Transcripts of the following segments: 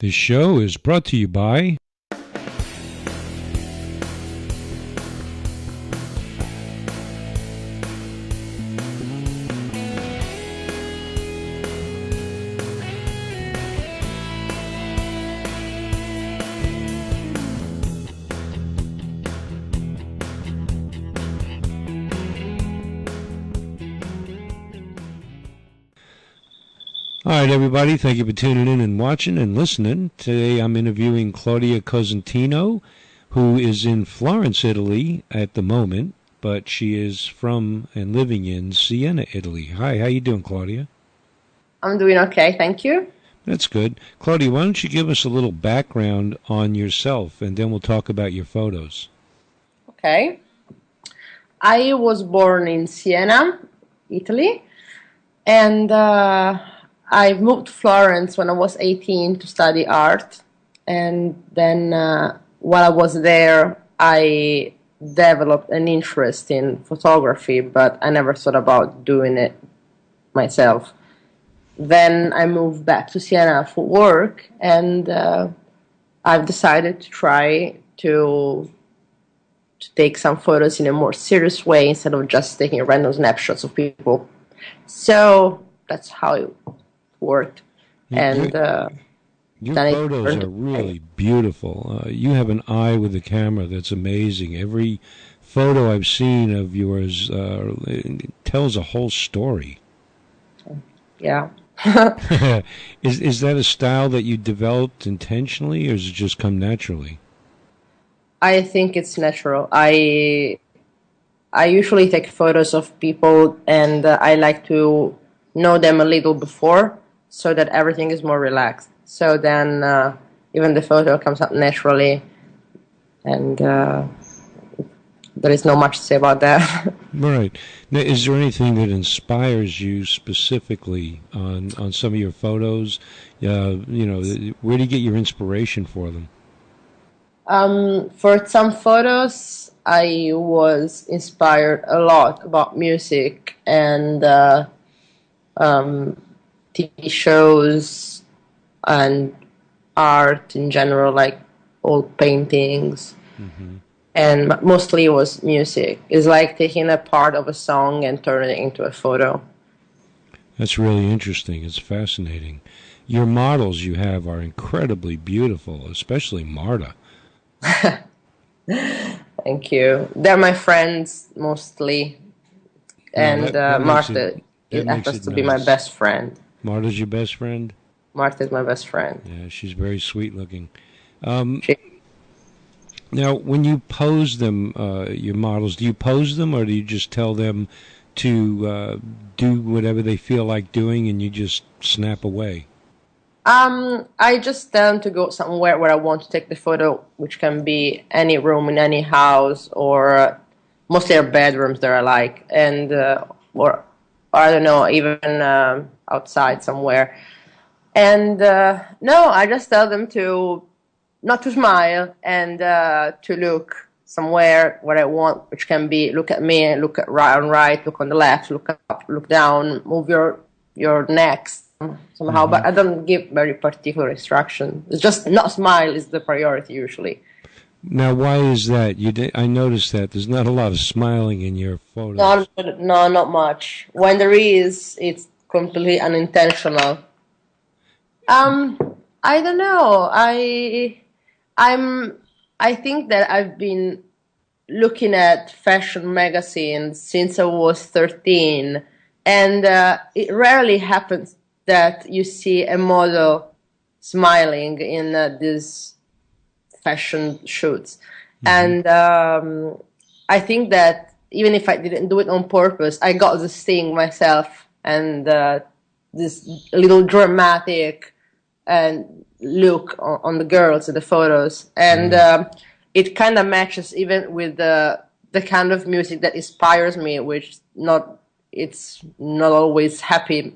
This show is brought to you by All right, everybody. Thank you for tuning in and watching and listening. Today I'm interviewing Claudia720, who is in Florence, Italy at the moment, but she is from and living in Siena, Italy. Hi, how you doing, Claudia? I'm doing okay, thank you. That's good. Claudia, why don't you give us a little background on yourself, and then we'll talk about your photos. Okay. I was born in Siena, Italy, and I moved to Florence when I was 18 to study art. And then while I was there, I developed an interest in photography, but I never thought about doing it myself. Then I moved back to Siena for work, and I've decided to try to take some photos in a more serious way instead of just taking random snapshots of people. So that's how it worked. And Your then photos are really beautiful. You have an eye with the camera that's amazing. Every photo I've seen of yours it tells a whole story. Yeah. Is that a style that you developed intentionally, or does it just come naturally? I think it's natural. I usually take photos of people, and I like to know them a little before so that everything is more relaxed. So then even the photo comes out naturally, and there is not much to say about that. Right. Now, is there anything that inspires you specifically on some of your photos? Where do you get your inspiration for them? For some photos, I was inspired a lot about music and um, TV shows and art in general, like old paintings. Hmm. And mostly it was music. It's like taking a part of a song and turning it into a photo. That's really interesting. It's fascinating. Your models you have are incredibly beautiful, especially Marta. Thank you. They're my friends mostly, Well, and that makes it Martha that makes happens it to be my nice. best friend. Marta's your best friend. Martha is my best friend. Yeah, she's very sweet looking. Um, She, Now, when you pose them, your models, do you pose them, or do you just tell them to do whatever they feel like doing, and you just snap away? I just tell them to go somewhere where I want to take the photo, which can be any room in any house, or mostly our bedrooms that I like, and or I don't know, even outside somewhere. And no, I just tell them to not to smile and to look somewhere where I want, which can be look at me, look at right on right, look on the left, look up, look down, move your neck somehow. Hmm. But I don't give very particular instruction. It's just not smile is the priority usually. Now, why is that? I noticed that there's not a lot of smiling in your No, photos. no, not much. When there is, it's completely unintentional. Um, I don't know. I'm I think that I've been looking at fashion magazines since I was 13, and it rarely happens that you see a model smiling in these fashion shoots. Hmm. And I think that even if I didn't do it on purpose, I got this thing myself, and this little dramatic and look on the girls in the photos, and Right. it kind of matches even with the kind of music that inspires me, which not it's not always happy.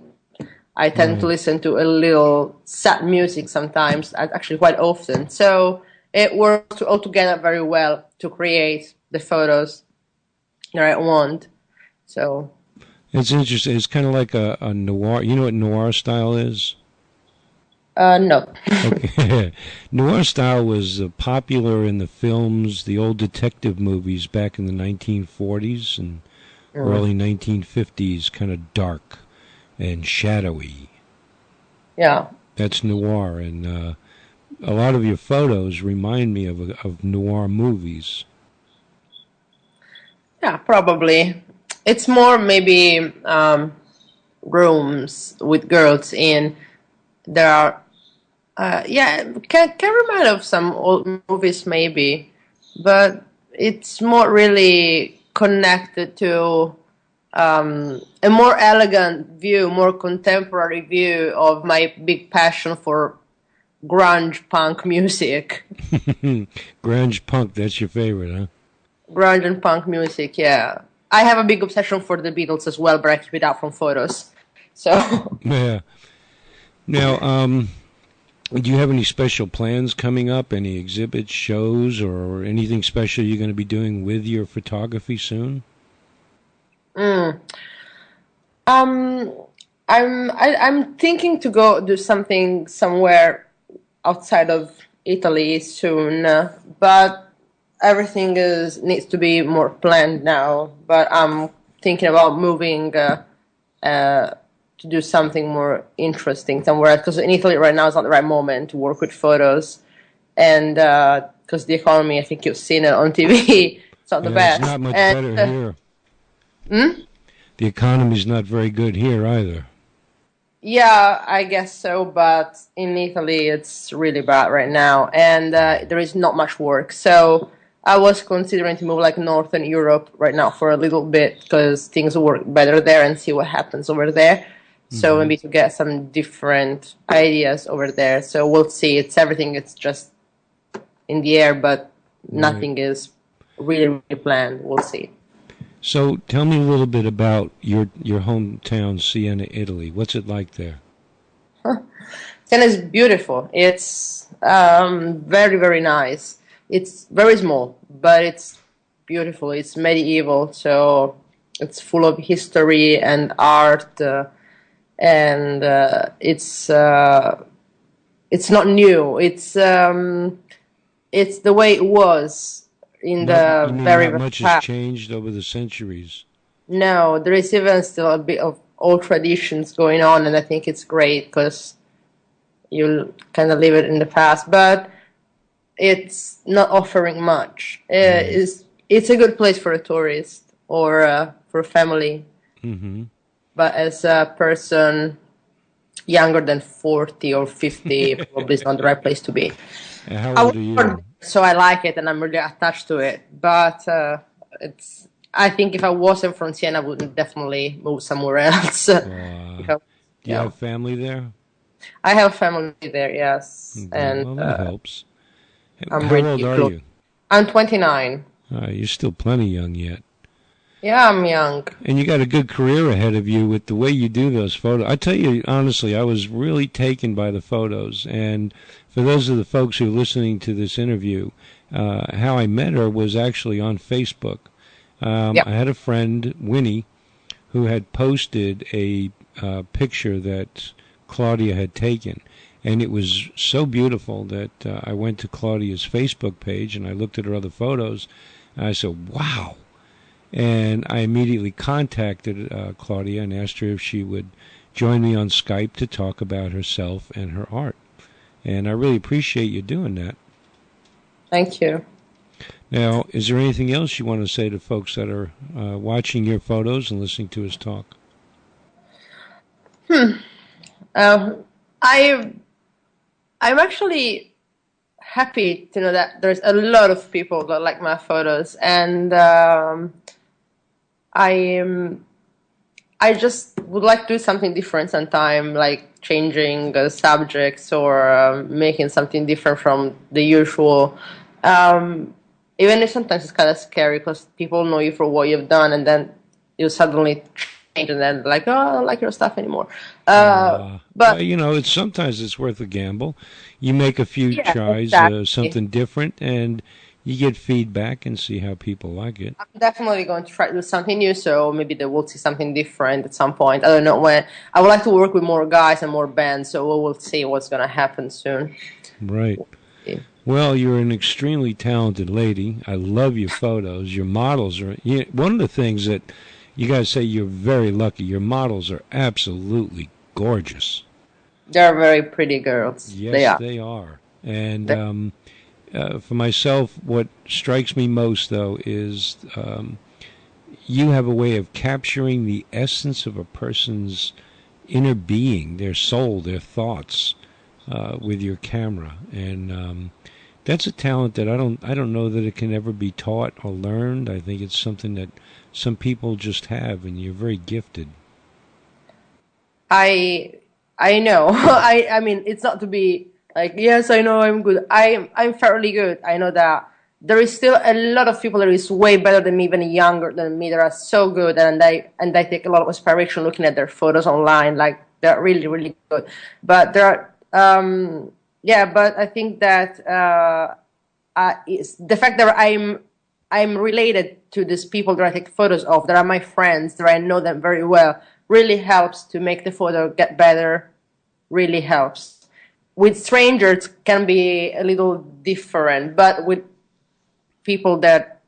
I tend to Right. listen to a little sad music sometimes, actually quite often. So it works all together very well to create the photos that I want. So It's interesting. It's kind of like a noir. You know what noir style is? No. Okay. Noir style was popular in the films, the old detective movies back in the 1940s and Mm. early 1950s, kind of dark and shadowy. Yeah. That's noir, and a lot of your photos remind me of noir movies. Yeah, probably. It's more maybe rooms with girls in. There are, yeah, can remind of some old movies maybe, but it's more really connected to a more elegant view, more contemporary view of my big passion for grunge punk music. Grunge punk, that's your favorite, huh? Grunge and punk music, yeah. I have a big obsession for the Beatles as well, but I keep it out from photos. So, Yeah. Now, do you have any special plans coming up? Any exhibits, shows, or anything special you're going to be doing with your photography soon? mm, um, I'm thinking to go do something somewhere outside of Italy soon, but everything is needs to be more planned now. But I'm thinking about moving uh, to do something more interesting somewhere because in Italy right now is not the right moment to work with photos, and because the economy, I think you've seen it on TV, it's not the Yeah, it's best. not much And better here. hmm? The economy's not very good here either. Yeah, I guess so, but in Italy it's really bad right now, and there is not much work. So I was considering to move like Northern Europe right now for a little bit because things work better there and see what happens over there. So Hmm. maybe to get some different ideas over there. So we'll see. It's everything. It's just in the air, but Right. nothing is really planned. We'll see. So tell me a little bit about your hometown, Siena, Italy. What's it like there? Siena is beautiful. It's very nice. It's very small, but it's beautiful. It's medieval, so it's full of history and art, and it's not new. It's the way it was in Not you the mean very not very much has past. changed over the centuries? No, there is even still a bit of old traditions going on, and I think it's great because you'll kind of leave it in the past, but it's not offering much. Right. It's a good place for a tourist or for a family, Mm-hmm. but as a person younger than 40 or 50, probably is not the right place to be. How I old was are born you? there, so I like it and I'm really attached to it. But it's. I think if I wasn't from Siena, I would definitely move somewhere else. If Uh, I, do you yeah, have family there? I have family there, yes, Okay, and well that helps. I'm How really old are close. you? I'm 29. You're still plenty young yet. Yeah, I'm young. And you got a good career ahead of you with the way you do those photos. I tell you honestly, I was really taken by the photos. And for those of the folks who are listening to this interview, how I met her was actually on Facebook. Yeah. I had a friend, Winnie, who had posted a picture that Claudia had taken. And it was so beautiful that I went to Claudia's Facebook page and I looked at her other photos. And I said, wow. And I immediately contacted Claudia and asked her if she would join me on Skype to talk about herself and her art. And I really appreciate you doing that. Thank you. Now, is there anything else you want to say to folks that are watching your photos and listening to us talk? Uh, I I'm actually happy to know that there's a lot of people that like my photos, and I I just would like to do something different sometime, like changing subjects or making something different from the usual. Um, Even if sometimes it's kind of scary because people know you for what you've done, and then you suddenly change, and then like, oh, I don't like your stuff anymore. Well, But sometimes it's worth a gamble. You make a few yeah, tries, exactly. something different, and you get feedback and see how people like it. I'm definitely going to try to do something new, so maybe they will see something different at some point. I don't know when. I would like to work with more guys and more bands, so we will see what's going to happen soon. Right. Well, you're an extremely talented lady. I love your photos. Your models are one of the things that you guys say you're very lucky. Your models are absolutely gorgeous. They're very pretty girls. They Yes, are. they are. And for myself, what strikes me most, though, is you have a way of capturing the essence of a person's inner being, their soul, their thoughts, with your camera, and that's a talent that I don't know that it can ever be taught or learned. I think it's something that some people just have, and you're very gifted. I I know. I mean, it's not to be like, yes, I know I'm good. I'm fairly good. I know that there is still a lot of people that is way better than me, even younger than me, that are so good, and I take a lot of inspiration looking at their photos online. Like, they're really really good. But there are yeah. But I think that it's the fact that I'm related to these people that I take photos of, that are my friends, that I know them very well, really helps to make the photo get better, really helps. With strangers can be a little different, but with people that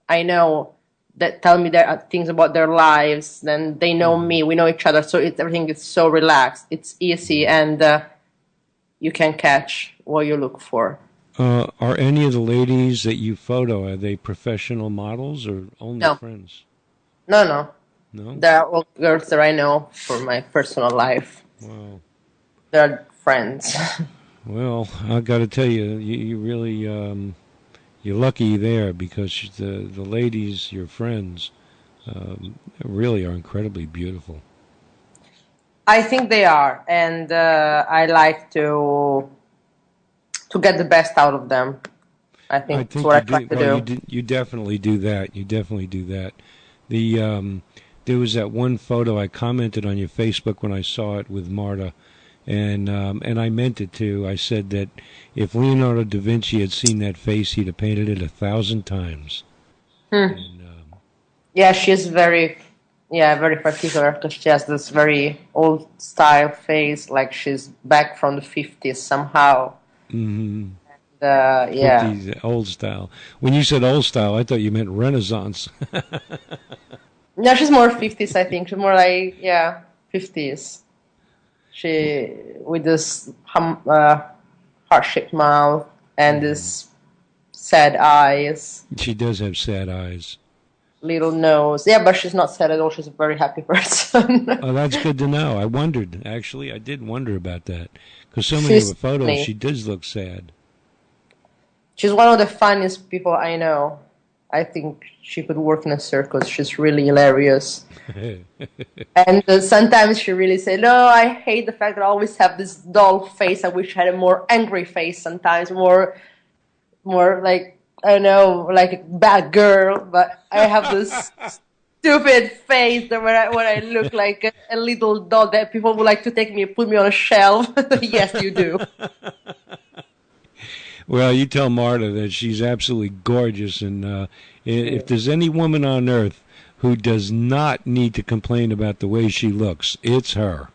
I know that tell me things about their lives, then they know me, we know each other, so everything is so relaxed, it's easy, and you can catch what you look for. Are any of the ladies that you photo, are they professional models or only No, friends? no. No? They're all girls that I know for my personal life. Wow. They're friends. Well, I got to tell you, you really you're lucky there because the ladies, your friends, really are incredibly beautiful. I think they are, and I like to get the best out of them. I I think that's think what you I try do. to Well, do. you definitely do that. You definitely do that. The there was that one photo I commented on your Facebook when I saw it with Marta, and I meant it too. I said that if Leonardo da Vinci had seen that face, he'd have painted it 1,000 times. Hmm. And Yeah, she's very particular because she has this very old style face, like she's back from the 50s somehow. mm-hmm. Yeah. 50s old style. When you said old style, I thought you meant Renaissance. No, she's more 50s, I think. She's more like, yeah, 50s. She, with this heart-shaped mouth and Mm-hmm. this sad eyes, She does have sad eyes. little nose. Yeah, but she's not sad at all. She's a very happy person. Oh, that's good to know. I wondered, actually, I did wonder about that because so many of She's her photos, funny. she does look sad. She's one of the funniest people I know. I think she could work in a circus. She's really hilarious. And sometimes she really say, "No, I hate the fact that I always have this dull face. I wish I had a more angry face sometimes, more like, I don't know, like a bad girl. But I have this stupid face that when I look like a little doll that people would like to take me and put me on a shelf." Yes, you do. Well, you tell Marta that she's absolutely gorgeous, and if there's any woman on earth who does not need to complain about the way she looks, it's her.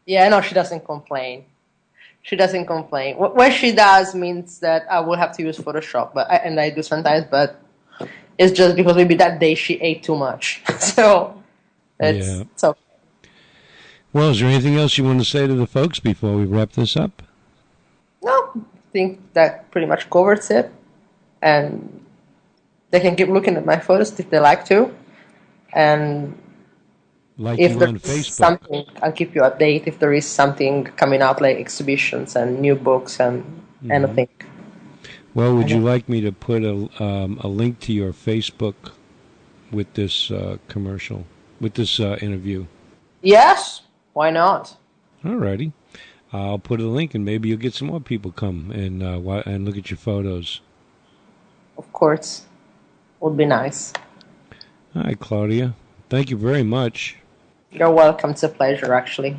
Yeah, no, she doesn't complain. She doesn't complain. What she does means that I will have to use Photoshop, and I do sometimes, but it's just because maybe that day she ate too much. So Yeah. it's okay. Well, is there anything else you want to say to the folks before we wrap this up? No, I think that pretty much covers it. And they can keep looking at my photos if they like to. And Like if you there on is Facebook. something, I'll keep you updated if there is something coming out, like exhibitions and new books and Hmm. anything. Well, would you like me to put a link to your Facebook with this commercial, with this interview? Yes, why not? Alrighty. I'll put a link, and maybe you'll get some more people come and look at your photos. Of course, would be nice. All right, Claudia. Thank you very much. You're welcome. It's a pleasure, actually.